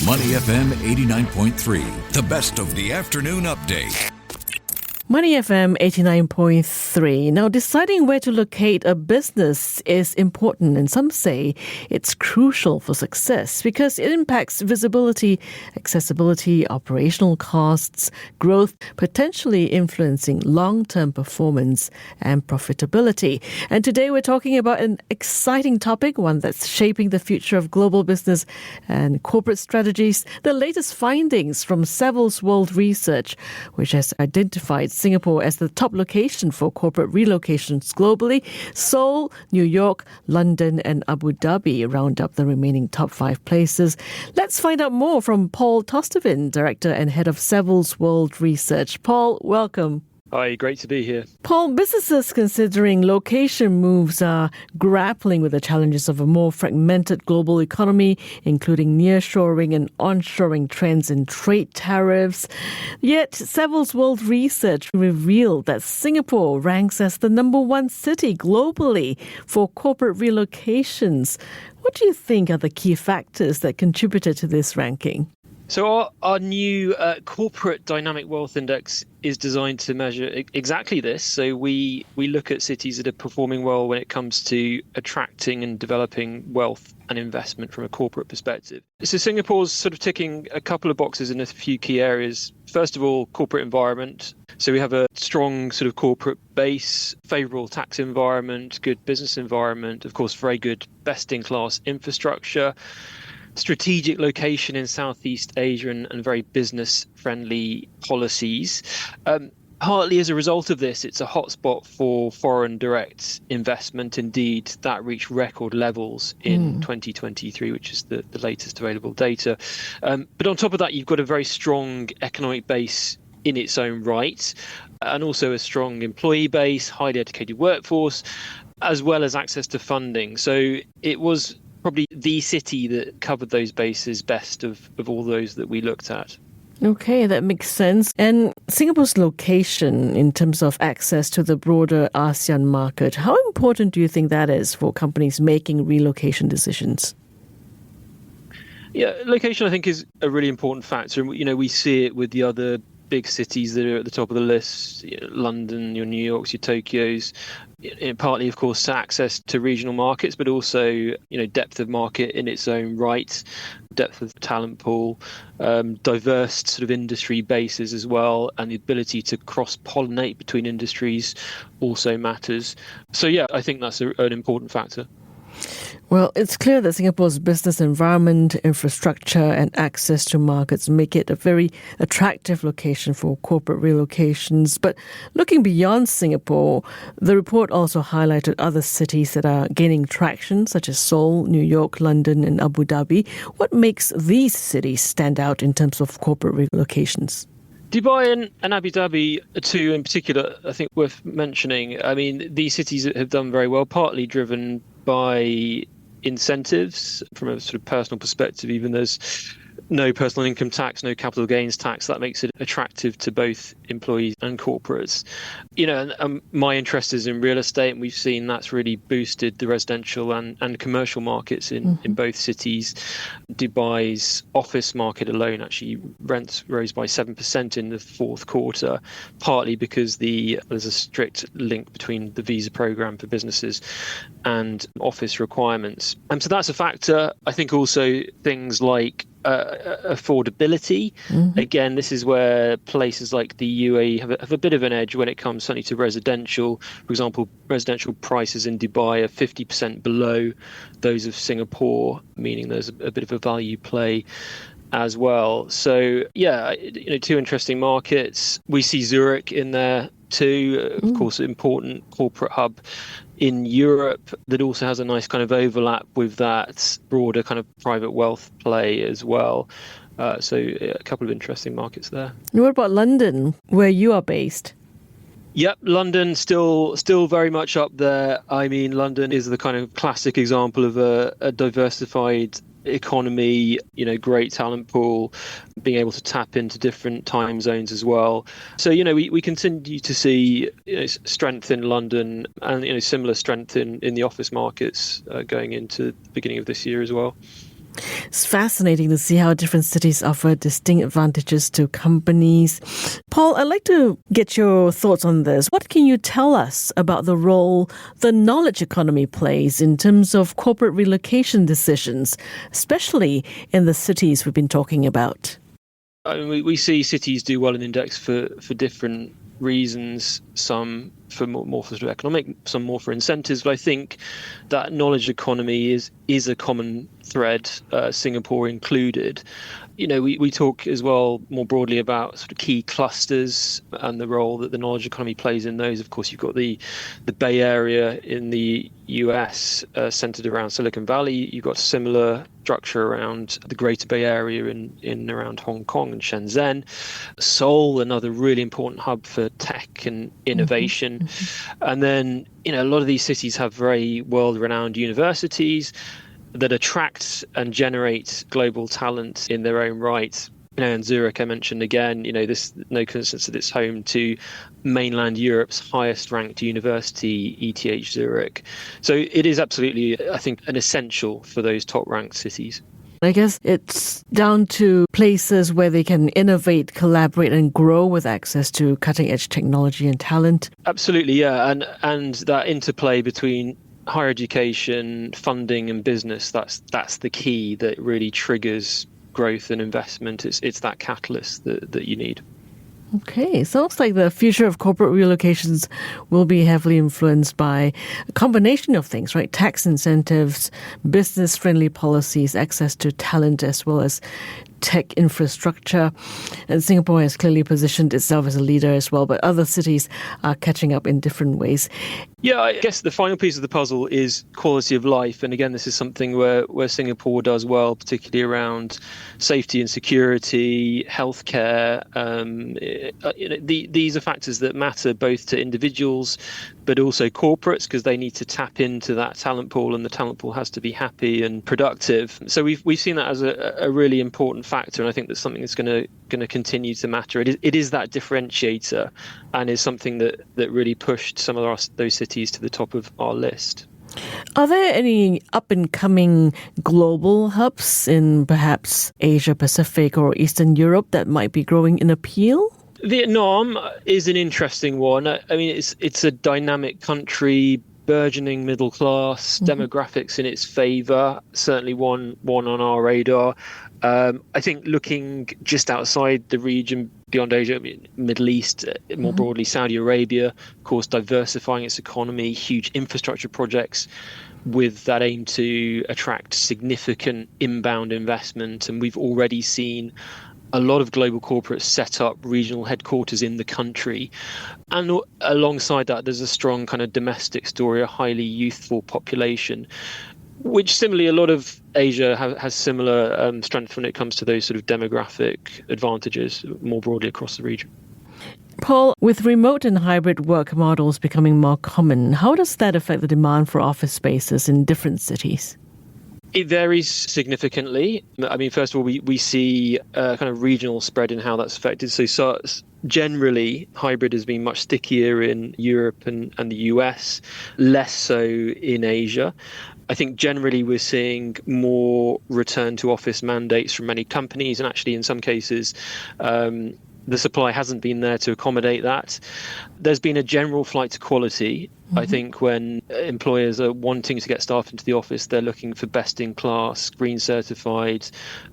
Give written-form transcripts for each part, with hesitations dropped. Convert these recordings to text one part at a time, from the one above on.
Money FM 89.3, the best of the afternoon update. Money FM 89.3. Now, deciding where to locate a business is important, and some say it's crucial for success because it impacts visibility, accessibility, operational costs, growth, potentially influencing long-term performance and profitability. And today we're talking about an exciting topic, one that's shaping the future of global business and corporate strategies. The latest findings from Savills World Research, which has identified Singapore as the top location for corporate relocations globally. Seoul, New York, London and Abu Dhabi round up the remaining top 5 places. Let's find out more from Paul Tostevin, Director and Head of Savills World Research. Paul, welcome. Hi, great to be here. Paul, businesses considering location moves are grappling with the challenges of a more fragmented global economy, including nearshoring and onshoring trends in trade tariffs. Yet, Savills World Research revealed that Singapore ranks as the number 1 city globally for corporate relocations. What do you think are the key factors that contributed to this ranking? So our new corporate dynamic wealth index is designed to measure exactly this. So we look at cities that are performing well when it comes to attracting and developing wealth and investment from a corporate perspective. So Singapore's sort of ticking a couple of boxes in a few key areas. First of all, corporate environment. So we have a strong sort of corporate base, favourable tax environment, good business environment, of course, very good best-in-class infrastructure, strategic location in Southeast Asia and very business-friendly policies. Partly as a result of this, it's a hotspot for foreign direct investment. Indeed, that reached record levels in 2023, which is the latest available data. But on top of that, you've got a very strong economic base in its own right, and also a strong employee base, highly educated workforce, as well as access to funding. So it was probably the city that covered those bases best of all those that we looked at. Okay, that makes sense. And Singapore's location in terms of access to the broader ASEAN market, how important do you think that is for companies making relocation decisions? Yeah, location I think is a really important factor. And, we see it with the other big cities that are at the top of the list, London, your New Yorks, your Tokyos, partly, of course, to access to regional markets, but also, depth of market in its own right, depth of talent pool, diverse sort of industry bases as well, and the ability to cross-pollinate between industries also matters. So, yeah, I think that's an important factor. Well, it's clear that Singapore's business environment, infrastructure and access to markets make it a very attractive location for corporate relocations. But looking beyond Singapore, the report also highlighted other cities that are gaining traction, such as Seoul, New York, London and Abu Dhabi. What makes these cities stand out in terms of corporate relocations? Dubai and Abu Dhabi, two in particular, I think worth mentioning. I mean, these cities have done very well, partly driven by incentives from a sort of personal perspective. Even there's no personal income tax, no capital gains tax, that makes it attractive to both employees and corporates. And my interest is in real estate, and we've seen that's really boosted the residential and commercial markets in both cities. Dubai's office market alone, actually, rents rose by 7% in the fourth quarter, partly because there's a strict link between the visa program for businesses and office requirements. And so that's a factor. I think also things like affordability. Again, this is where places like the UAE have a bit of an edge when it comes certainly to residential. For example, residential prices in Dubai are 50% below those of Singapore, meaning there's a bit of a value play as well. So yeah, two interesting markets. We see Zurich in there too, of course, an important corporate hub in Europe that also has a nice kind of overlap with that broader kind of private wealth play as well. So a couple of interesting markets there. What about London, where you are based? Yep, London still very much up there. I mean, London is the kind of classic example of a diversified economy, great talent pool, being able to tap into different time zones as well. So, we continue to see strength in London and, similar strength in the office markets going into the beginning of this year as well. It's fascinating to see how different cities offer distinct advantages to companies. Paul, I'd like to get your thoughts on this. What can you tell us about the role the knowledge economy plays in terms of corporate relocation decisions, especially in the cities we've been talking about? I mean, we see cities do well in index for different reasons, some for more for sort of economic, some more for incentives. But I think that knowledge economy is a common thread, Singapore included. We talk as well more broadly about sort of key clusters and the role that the knowledge economy plays in those. Of course, you've got the Bay Area in the US, centered around Silicon Valley. You've got similar structure around the Greater Bay Area in around Hong Kong and Shenzhen. Seoul, another really important hub for tech and innovation. Mm-hmm. And then, a lot of these cities have very world-renowned universities that attract and generate global talent in their own right. And Zurich, I mentioned again, this no coincidence that it's home to mainland Europe's highest ranked university, ETH Zurich. So it is absolutely, I think, an essential for those top ranked cities. I guess it's down to places where they can innovate, collaborate, and grow with access to cutting-edge technology and talent. Absolutely, yeah. And that interplay between higher education, funding, and business, that's the key that really triggers growth and investment. It's that catalyst that you need. Okay, sounds like the future of corporate relocations will be heavily influenced by a combination of things, right? Tax incentives, business-friendly policies, access to talent, as well as tech infrastructure. And Singapore has clearly positioned itself as a leader as well, but other cities are catching up in different ways. Yeah, I guess the final piece of the puzzle is quality of life. And again, this is something where Singapore does well, particularly around safety and security, healthcare. These are factors that matter both to individuals, but also corporates, because they need to tap into that talent pool, and the talent pool has to be happy and productive. So we've seen that as a really important factor, and I think that's something that's going to continue to matter. It is that differentiator, and is something that really pushed some of those cities to the top of our list. Are there any up-and-coming global hubs in perhaps Asia Pacific or Eastern Europe that might be growing in appeal? Vietnam is an interesting one. I mean, it's a dynamic country, burgeoning middle class, demographics in its favour, certainly one on our radar. I think looking just outside the region, beyond Asia, Middle East, more broadly Saudi Arabia, of course, diversifying its economy, huge infrastructure projects with that aim to attract significant inbound investment. And we've already seen a lot of global corporates set up regional headquarters in the country. And alongside that, there's a strong kind of domestic story, a highly youthful population, which similarly a lot of Asia has similar strength when it comes to those sort of demographic advantages more broadly across the region. Paul, with remote and hybrid work models becoming more common, how does that affect the demand for office spaces in different cities? It varies significantly. I mean, first of all, we see a kind of regional spread in how that's affected. So generally, hybrid has been much stickier in Europe and the US, less so in Asia. I think generally we're seeing more return to office mandates from many companies, and actually in some cases the supply hasn't been there to accommodate that. There's been a general flight to quality. I think when employers are wanting to get staff into the office, they're looking for best-in-class, green certified,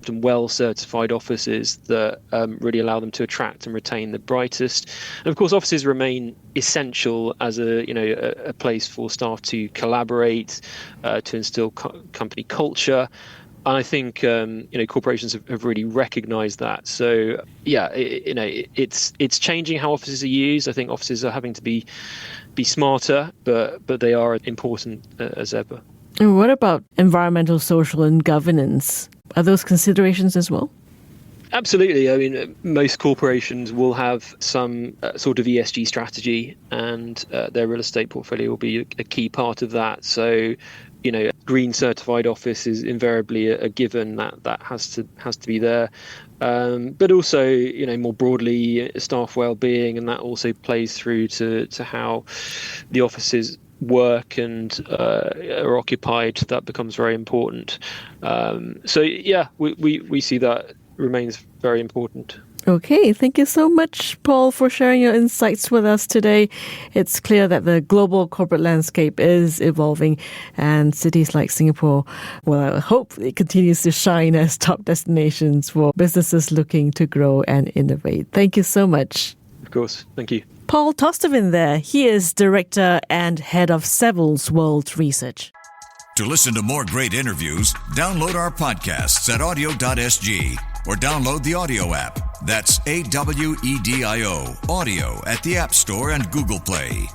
and well-certified offices that really allow them to attract and retain the brightest. And of course, offices remain essential as a place for staff to collaborate, to instill company culture. And I think corporations have really recognised that. So yeah, it's changing how offices are used. I think offices are having to be smarter, but they are important as ever. And what about environmental, social, and governance? Are those considerations as well? Absolutely. I mean, most corporations will have some sort of ESG strategy, and their real estate portfolio will be a key part of that. So, green certified office is invariably a given that has to be there. But also, more broadly, staff well-being, and that also plays through to how the offices work and are occupied, that becomes very important. We see that remains very important. Okay, thank you so much, Paul, for sharing your insights with us today. It's clear that the global corporate landscape is evolving, and cities like Singapore, well, I hope it continues to shine as top destinations for businesses looking to grow and innovate. Thank you so much. Of course, thank you. Paul Tostevin there. He is Director and Head of Savills World Research. To listen to more great interviews, download our podcasts at audio.sg or download the audio app. That's AWEDIO, audio at the App Store and Google Play.